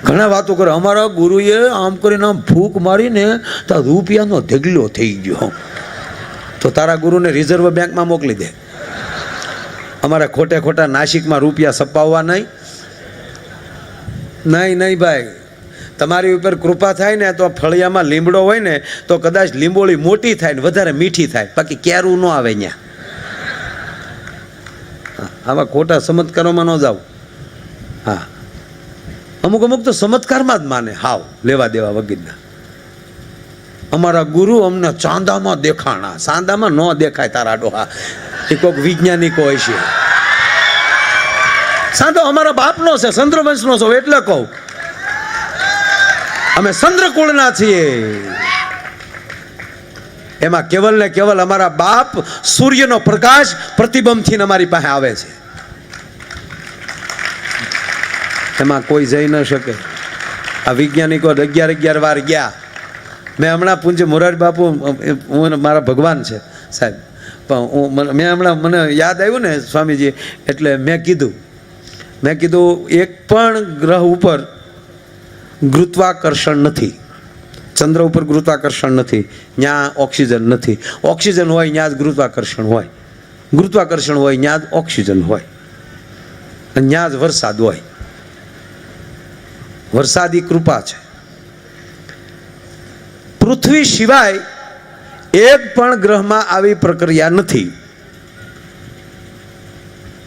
ઘણા વાતો કરે, અમારા ગુરુએ આમ કરીને આમ ફૂંક મારીને તો રૂપિયાનો ઢગલો થઈ ગયો. તો તારા ગુરુને રિઝર્વ બેંકમાં મોકલી દે. અમારે ખોટે ખોટા નાસિકમાં રૂપિયા સપાવવા નહીં. નહીં ભાઈ, તમારી ઉપર કૃપા થાય ને તો ફળિયામાં લીમડો હોય ને તો કદાચ લીંબોળી મોટી થાય ને વધારે મીઠી થાય, બાકી કેરું ન આવે ત્યાં. આવા ખોટા ચમત્કારોમાં ન જાવ. હા, અમુક તો ચમત્કારમાં જ માને, હાવ લેવા દેવા વગરના. અમારા ગુરુ અમને ચાંદામાં દેખાણા, સાંદામાં ન દેખાય તારા ડોહા. એ કોઈક વૈજ્ઞાનિકો હોય છે. સાંધો અમારા બાપનો છે, ચંદ્રવંશનો છો એટલે કહું. અમે ચંદ્રકુળના છીએ. એમાં કેવલ ને કેવલ અમારા બાપ સૂર્યનો પ્રકાશ પ્રતિબંધથી અમારી પાસે આવે છે. એમાં કોઈ જઈ ન શકે. આ વૈજ્ઞાનિકો 11 વાર ગયા. મેં હમણાં પૂજ્ય મોરારી બાપુ, હું મારા ભગવાન છે સાહેબ, પણ મેં હમણાં મને યાદ આવ્યું ને સ્વામીજી, એટલે મેં કીધું એક પણ ગ્રહ ઉપર ગુરુત્વાકર્ષણ નથી. ચંદ્ર ઉપર ગુરુત્વાકર્ષણ નથી, ત્યાં ઓક્સિજન નથી. ઓક્સિજન હોય ત્યાં જ ગુરુત્વાકર્ષણ હોય, ગુરુત્વાકર્ષણ હોય ત્યાં જ ઓક્સિજન હોય, અને ત્યાં જ વરસાદ હોય. વરસાદી કૃપા છે. પૃથ્વી સિવાય એક પણ ગ્રહમાં આવી પ્રક્રિયા નથી.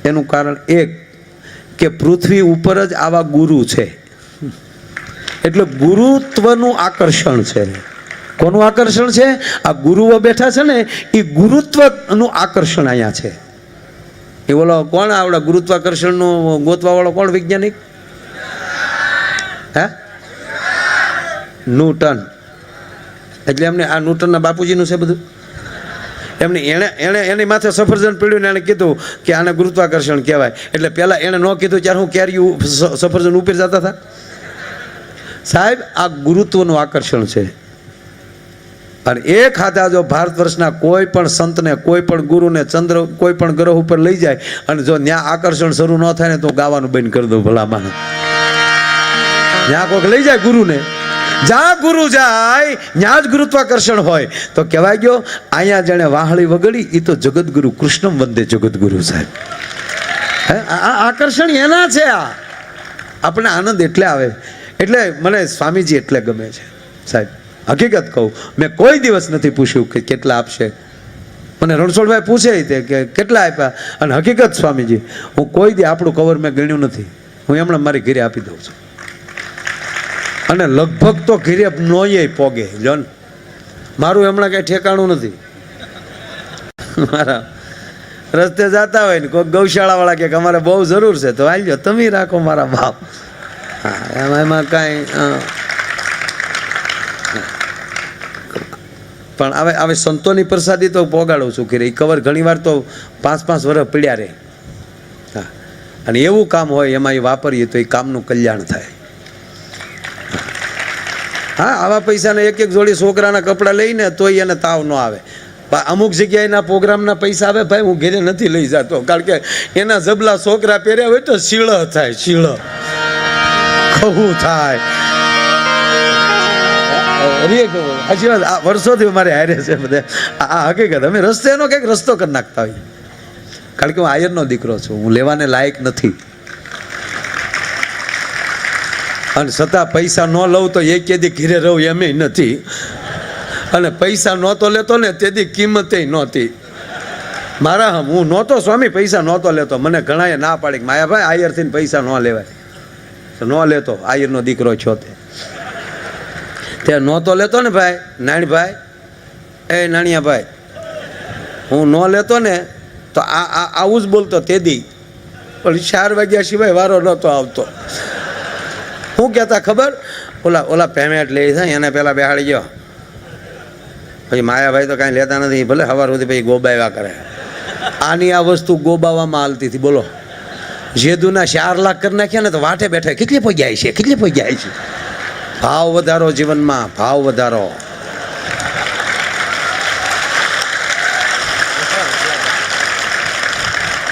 એનું કારણ એક કે પૃથ્વી ઉપર જ આવા ગુરુ છે, એટલે ગુરુત્વનું આકર્ષણ છે. કોનું આકર્ષણ છે? આ ગુરુઓ બેઠા છે ને, એ ગુરુત્વનું આકર્ષણ અહીંયા છે. એ બોલો કોણ આવડે ગુરુત્વાકર્ષણનું ગોતવા વાળો કોણ વૈજ્ઞાનિક? હે? ન્યૂટન. એટલે એમને આ ન્યૂટનના બાપુજીનું છે બધું. એની માથે સફરજન પીડ્યું ને એને કીધું કે આને ગુરુત્વાકર્ષણ કહેવાય. એટલે પહેલાં એણે ન કીધું ત્યારે હું કેરીયું સફરજન ઉપર જતા હતા. સાહેબ, આ ગુરુત્વનું આકર્ષણ છે. અને એક હાથે જો ભારત વર્ષના કોઈ પણ સંતને, કોઈ પણ ગુરુને ચંદ્ર કોઈ પણ ગ્રહ ઉપર લઈ જાય અને જો ત્યાં આકર્ષણ શરૂ ન થાય ને તો ગાવાનું બંધ કરી દઉં. ભલા માને ત્યાં કોઈક લઈ જાય ગુરુને, જ્યાં ગુરુ જાય ત્યાં જ ગુરુત્વાકર્ષણ હોય. તો કહેવાય ગયો અહીંયા જેણે વાહળી વગડી એ તો જગતગુરુ કૃષ્ણમ વંદે જગતગુરુ. સાહેબ, આ આકર્ષણ એના છે. આપણે આનંદ એટલે આવે. એટલે મને સ્વામીજી એટલે ગમે છે સાહેબ. હકીકત કહું, મેં કોઈ દિવસ નથી પૂછ્યું કે કેટલા આપશે. મને રણછોડભાઈ પૂછે કે કેટલા આપ્યા, અને હકીકત સ્વામીજી, હું કોઈ દી આપણું કવર મેં ગણ્યું નથી. હું એમણે મારી ઘરે આપી દઉં છું. અને લગભગ તો ઘરે નોય પોગે. જોન મારું હમણાં કંઈ ઠેકાણું નથી. મારા રસ્તે જતા હોય ને કોઈ ગૌશાળાવાળા કે અમારે બહુ જરૂર છે તો આવી જાઓ, તમે રાખો મારા બાપ. હા, એમાં કાંઈ પણ હવે સંતોની પ્રસાદી તો પોગાડું છું કે એ કવર ઘણી વાર તો 5-5 વર્ષ પીડ્યા રહે. હા, અને એવું કામ હોય એમાં એ વાપરીએ તો એ કામનું કલ્યાણ થાય. હા, આવા પૈસાને એક જોડી છોકરાના કપડાં લઈને તોય એને તાવ ન આવે. અમુક જગ્યાએના પ્રોગ્રામના પૈસા આવે ભાઈ, હું ઘરે નથી લઈ જતો, કારણ કે એના જબલા છોકરા પહેર્યા હોય તો શીળ થાય, શીળ ખવું થાય. સાચી વાત, આ વર્ષોથી અમારે હારે છે બધા. આ હકીકત. અમે રસ્તે એનો કંઈક રસ્તો કરી નાખતા હોય, કારણ કે હું આયરનો દીકરો છું, હું લેવાને લાયક નથી. અને છતાં પૈસા ન લઉં તો એ કેદી ઘીરે રહું એમ નથી. અને પૈસા નહોતો લેતો ને તેથી કિંમતે નહોતી મારા. હું નહોતો સ્વામી, પૈસા નહોતો લેતો. મને ઘણાએ ના પાડી કે માયાભાઈ આયરથી પૈસા ન લેવાય. ન લેતો, આયરનો દીકરો છો તે નહોતો લેતો ને ભાઈ. નાણીભાઈ, એ નાણિયાભાઈ, હું ન લેતો ને તો આવું જ બોલતો તેદી. પણ 4 વાગ્યા સિવાય વારો નહોતો આવતો. શું કહેતા ખબર? ઓલા પેમેન્ટ લે છે એને પહેલાં બેહાડી ગયો. પછી માયાભાઈ તો કાંઈ લેતા નથી, ભલે સવાર સુધી પછી ગોબાવ્યા કરે. આની આ વસ્તુ ગોબાવામાં હાલતી હતી. બોલો, જેદુના 4 લાખ કરી નાખ્યા ને તો વાટે બેઠા કેટલી પગ્યા છે, કેટલી પગ્યા છે. ભાવ વધારો જીવનમાં, ભાવ વધારો.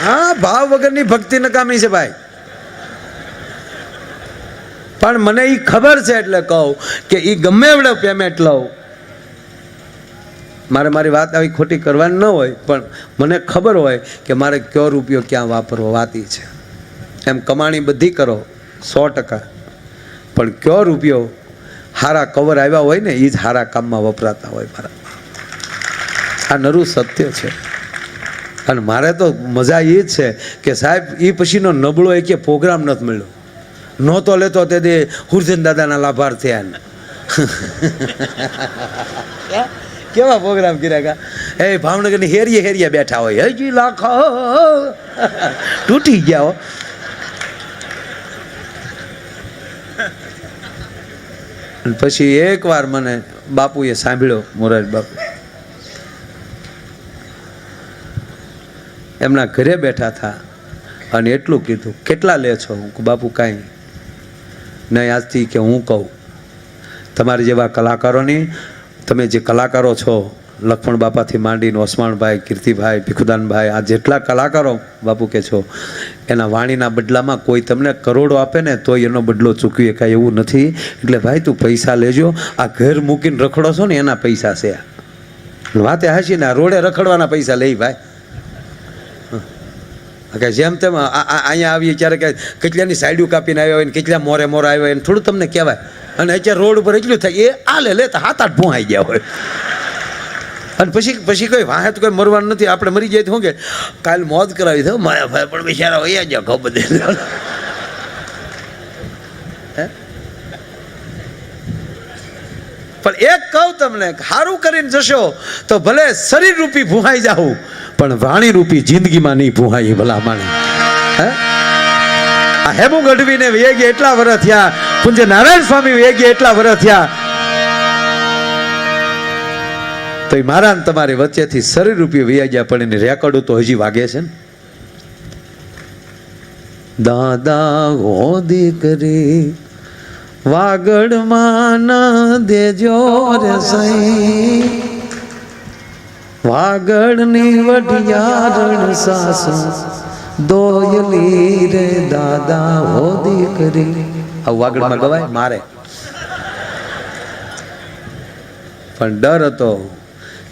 હા, ભાવ વગરની ભક્તિ નકામી છે ભાઈ. પણ મને એ ખબર છે એટલે કહું કે એ ગમે એવડે પેમેન્ટ લઉં, મારે મારી વાત આવી ખોટી કરવાની ન હોય, પણ મને ખબર હોય કે મારે કયો રૂપિયો ક્યાં વાપરવો. વાત એ છે. એમ કમાણી બધી કરો 100%, પણ કયો રૂપિયો હારા કવર આવ્યા હોય ને એ જ હારા કામમાં વપરાતા હોય. મારા આ નરું સત્ય છે. અને મારે તો મજા એ જ છે કે સાહેબ એ પછીનો નબળો એ કે પ્રોગ્રામ નથી મળ્યો. નહોતો લેતો તે દે હુરજન દાદાના લાભાર્થી કેવા પ્રોગ્રામ કર્યા કા. એ ભાવનગરની હેરીએ બેઠા હોય, હજી લાખો તૂટી ગયા હો. પછી એકવાર મને બાપુએ સાંભળ્યો, મોરારી બાપુ એમના ઘરે બેઠા હતા અને એટલું કીધું, કેટલા લે છો? હું બાપુ કાંઈ નહીં, આજથી કે હું કહું તમારી જેવા કલાકારોની, તમે જે કલાકારો છો લક્ષ્મણ બાપાથી માંડીને ઓસમાણભાઈ, કીર્તિભાઈ, ભીખુદાનભાઈ, આ જેટલા કલાકારો બાપુ કે છો એના વાણીના બદલામાં કોઈ તમને કરોડો આપે ને તોય એનો બદલો ચૂકવી કાંઈ એવું નથી. એટલે ભાઈ તું પૈસા લેજો, આ ઘર મૂકીને રખડો છો ને એના પૈસા છે. વાતે હાસી ને આ રોડે રખડવાના પૈસા લઈ ભાઈ. કે જેમ તેમ અહીંયા આવીએ ક્યારે કે કેટલાની સાઈડું કાપીને આવ્યા હોય ને કેટલા મોરે આવ્યા હોય ને થોડું તમને કહેવાય. અને અત્યારે રોડ ઉપર એટલું થાય એ આ લે તો 7-8 ભૂંહાઈ ગયા હોય. અને પછી કોઈ વાહે તો કોઈ મરવાનું નથી. આપણે મરી જાય તો શું કે કાલ મોત કરાવી દો માયાભાઈ, પણ બિચારા વૈયા ગયા ખબર દે. પણ એક કહું તમને, સારું કરીને જશો તો ભલે શરીર રૂપી ભૂહાઈ જાવું, પણ વાણી રૂપી જિંદગીમાં નહીં ભૂહાઈ ભલા માણે. આ હેમુ ગઢવીને વેગે એટલા વર્ષ થયા, પૂજ્ય નારાયણ સ્વામી વેગે એટલા વર્ષ થયા, તો એ મારા ને તમારી વચ્ચેથી શરીર રૂપી વૈયા ગયા, પણ એની રેકોર્ડો તો હજી વાગે છે ને. દાદા હો દીકરી વાગડમાં ન દેજો રે સઈ, વાગડની વઢિયારણ સાસુ દોયલી રે દાદા હો દીકરી. આ વાગડમાં ગવાય મારે, પણ ડર હતો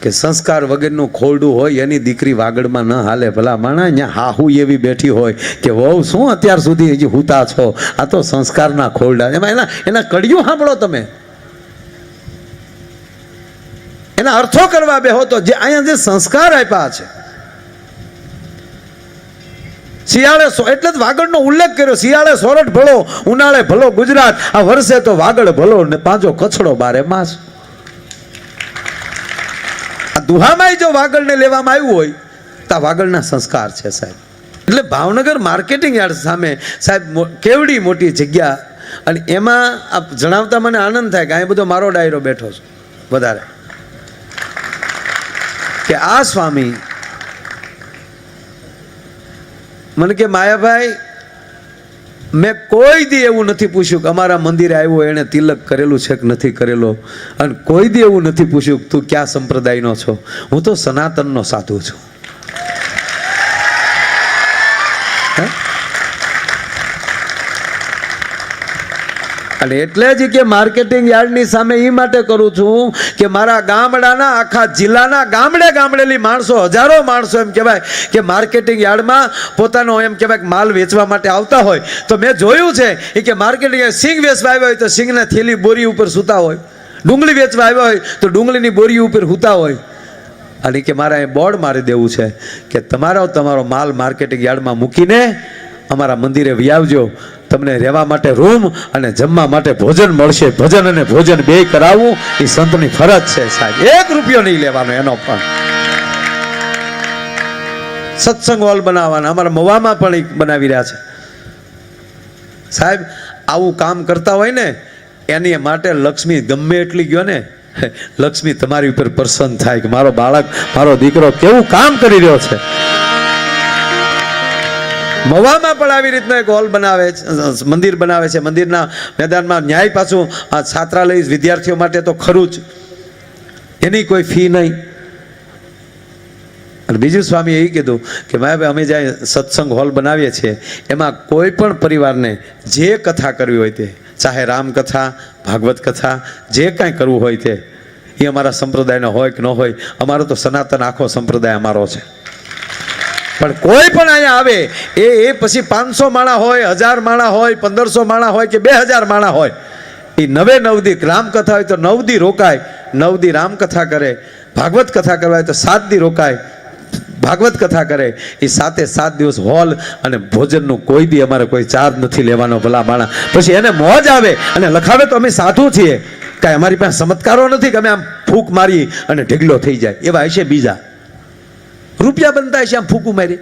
કે સંસ્કાર વગરનું ખોરડું હોય એની દીકરી વાગડમાં ન હાલે. ભલા માણા અહીંયા હાહુ એવી બેઠી હોય કે વહુ શું અત્યાર સુધી હજી હુતા છો, આ તો સંસ્કારના ખોરડા. એમાં એના કડિયું સાંભળો તમે, એના અર્થો કરવા બેહો તો જે અહીંયા જે સંસ્કાર આપ્યા છે. શિયાળે એટલે જ વાગડનો ઉલ્લેખ કર્યો, શિયાળે સોરઠ ભલો, ઉનાળે ભલો ગુજરાત, આ વર્ષે તો વાગડ ભલો ને પાંચો કચડો 12 માસ. આ દુહામાં જો વાગડને લેવામાં આવ્યું હોય તો આ વાગડના સંસ્કાર છે સાહેબ. એટલે ભાવનગર માર્કેટિંગ યાર્ડ સામે સાહેબ કેવડી મોટી જગ્યા. અને એમાં આ જણાવતા મને આનંદ થાય કે અહીં બધો મારો ડાયરો બેઠો છે વધારે, કે આ સ્વામી મને કે માયાભાઈ મેં કોઈ દી એવું નથી પૂછ્યું કે અમારા મંદિરે આવ્યો એણે તિલક કરેલું છે કે નથી કરેલો, અને કોઈ દી એવું નથી પૂછ્યું કે તું ક્યાં સંપ્રદાયનો છો. હું તો સનાતનનો સાધુ છું. અને એટલે જ કે માર્કેટિંગ યાર્ડની સામે એ માટે કરું છું કે મારા ગામડાના આખા જિલ્લાના ગામડેલી માણસો, હજારો માણસો એમ કહેવાય કે માર્કેટિંગ યાર્ડમાં પોતાનો એમ કહેવાય કે માલ વેચવા માટે આવતા હોય. તો મેં જોયું છે એ કે માર્કેટિંગ સિંગ વેચવા આવ્યા હોય તો સિંગના થેલી બોરી ઉપર સૂતા હોય, ડુંગળી વેચવા આવ્યા હોય તો ડુંગળીની બોરી ઉપર સૂતા હોય. અને કે મારે બોર્ડ મારી દેવું છે કે તમારો માલ માર્કેટિંગ યાર્ડમાં મૂકીને અમારા મંદિરે વ્યાવજો, તમને રહેવા માટે રૂમ અને જમવા માટે ભોજન મળશે. ભજન અને ભોજન બે કરાવવું એ સંતની ફરજ છે સાહેબ. 1 રૂપિયો નહીં લેવાનો એનો. પણ સત્સંગ હોલ બનાવવાના અમારા મવામાં પણ એક બનાવી રહ્યા છે સાહેબ. આવું કામ કરતા હોય ને એની માટે લક્ષ્મી ગમે એટલી ગયો ને, લક્ષ્મી તમારી ઉપર પ્રસન્ન થાય કે મારો બાળક, મારો દીકરો કેવું કામ કરી રહ્યો છે. મવામાં પણ આવી રીતનો એક હોલ બનાવે છે, મંદિર બનાવે છે. મંદિરના મેદાનમાં ન્યાય પાછું આ છાત્રાલય વિદ્યાર્થીઓ માટે તો ખરું જ, એની કોઈ ફી નહીં. અને બીજું સ્વામી એ કીધું કે ભાઈ અમે જ્યાં સત્સંગ હોલ બનાવીએ છીએ એમાં કોઈ પણ પરિવારને જે કથા કરવી હોય તે ચાહે રામકથા, ભાગવત કથા, જે કાંઈ કરવું હોય તે એ અમારા સંપ્રદાયનો હોય કે ન હોય, અમારો તો સનાતન આખો સંપ્રદાય અમારો છે. પણ કોઈ પણ અહીંયા આવે એ પછી 500 માણા હોય, 1000 માણા હોય, 1500 માણા હોય કે 2000 માણા હોય, એ 9 દી રામકથા હોય તો 9 દી રોકાય, 9 દી રામકથા કરે. ભાગવત કથા કરવા હોય તો 7 દી રોકાય, ભાગવત કથા કરે. એ 7 દિવસ હોલ અને ભોજનનું કોઈ દી અમારે કોઈ ચાર્જ નથી લેવાનો. ભલા માણા પછી એને મોજ આવે અને લખાવે તો અમે સાધુ છીએ, કાંઈ અમારી પાસે ચમત્કારો નથી કે અમે આમ ફૂંક મારી અને ઢગલો થઈ જાય. એવા હશે બીજા રૂપિયા બનતા હશે આમ ફૂંકું મારી.